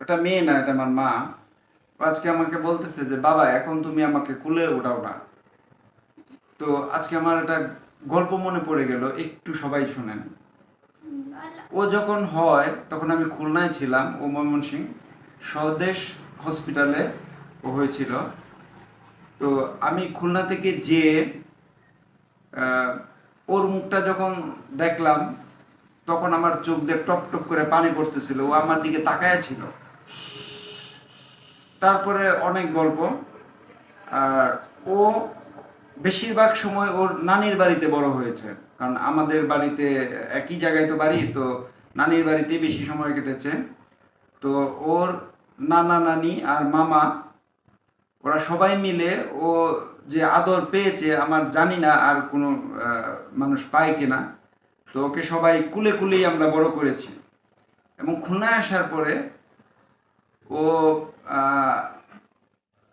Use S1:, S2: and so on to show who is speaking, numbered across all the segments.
S1: একটা মেয়ে না, এটা আমার মা। আজকে আমাকে বলতেছে যে বাবা এখন তুমি আমাকে কুলে উঠাও না। তো আজকে আমার একটা গল্প মনে পড়ে গেল, একটু সবাই শুনেন। ও যখন হয় তখন আমি খুলনায় ছিলাম, ও ময়মনসিংহ স্বদেশ হসপিটালে ও হয়েছিল। তো আমি খুলনা থেকে যেয়ে ওর মুখটা যখন দেখলাম তখন আমার চোখ দিয়ে টপ টপ করে পানি পড়তেছিল, ও আমার দিকে তাকায়া ছিল। তারপরে অনেক গল্প। আর ও বেশিরভাগ সময় ওর নানির বাড়িতে বড় হয়েছে, কারণ আমাদের বাড়িতে একই জায়গায় তো বাড়ি, তো নানির বাড়িতে বেশি সময় কেটেছে। তো ওর নানা নানি আর মামা ওরা সবাই মিলে ও যে আদর পেয়েছে আমার জানি না আর কোনো মানুষ পায় কিনা। তো ওকে সবাই কুলে কুলেই আমরা বড় করেছি। এবং খুলনায় আসার পরে ও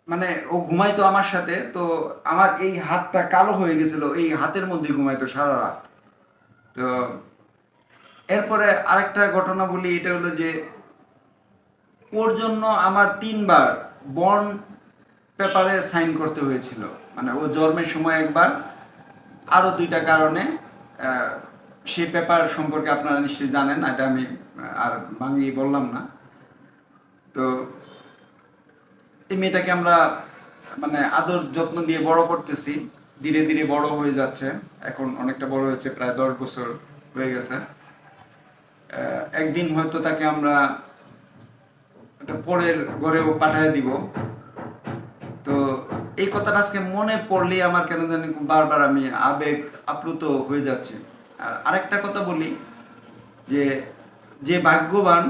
S1: মানে ও ঘুমাইতো আমার সাথে, তো আমার এই হাতটা কালো হয়ে গেছিল, এই হাতের মধ্যে ঘুমাইতো সারা রাত। তো এরপরে আরেকটা ঘটনা বলি, এটা হলো যে ওর জন্য আমার 3বার বন্ড পেপারে সাইন করতে হয়েছিল। মানে ও জন্মের সময় একবার, আরও 2টা কারণে। সেই পেপার সম্পর্কে আপনারা নিশ্চয়ই জানেন, এটা আমি আর ভাঙিয়ে বললাম না। তো এই মেয়েটাকে আমরা মানে আদর যত্ন দিয়ে বড় করতেছি, ধীরে ধীরে বড় হয়ে যাচ্ছে। এখন অনেকটা বড় হয়েছে, প্রায় 10 বছর হয়ে গেছে। একদিন হয়তো তাকে আমরা একটা পরের ঘরেও পাঠিয়ে দিব। তো এই কথাটা আজকে মনে পড়লেই আমার কেন জানি বারবার আমি আবেগ আপ্লুত হয়ে যাচ্ছে। আর আরেকটা কথা বলি, যে যে ভাগ্যবান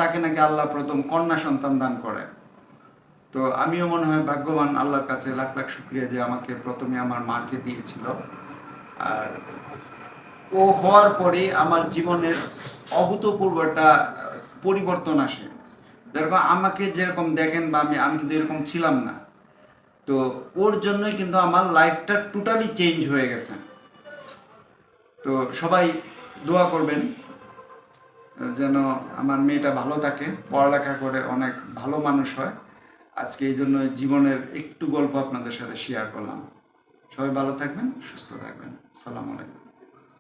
S1: তাকে নাকি আল্লাহ প্রথম কন্যা সন্তান দান করে। তো আমিও মনে হয় ভাগ্যবান, আল্লাহর কাছে লাখ লাখ শুক্রিয়া যে আমাকে প্রথমে আমার মাকে দিয়েছিল। আর ও হওয়ার পরে আমার জীবনের অভূতপূর্ব একটা পরিবর্তন আসে। যেরকম আমাকে যেরকম দেখেন বা আমি কিন্তু এরকম ছিলাম না। তো ওর জন্যই কিন্তু আমার লাইফটা টোটালি চেঞ্জ হয়ে গেছে। তো সবাই দোয়া করবেন যেন আমার মেয়েটা ভালো থাকে, পড়ালেখা করে অনেক ভালো মানুষ হয়। আজকে এই জন্য জীবনের একটু গল্প আপনাদের সাথে শেয়ার করলাম। সবাই ভালো থাকবেন, সুস্থ থাকবেন। আসসালামু আলাইকুম।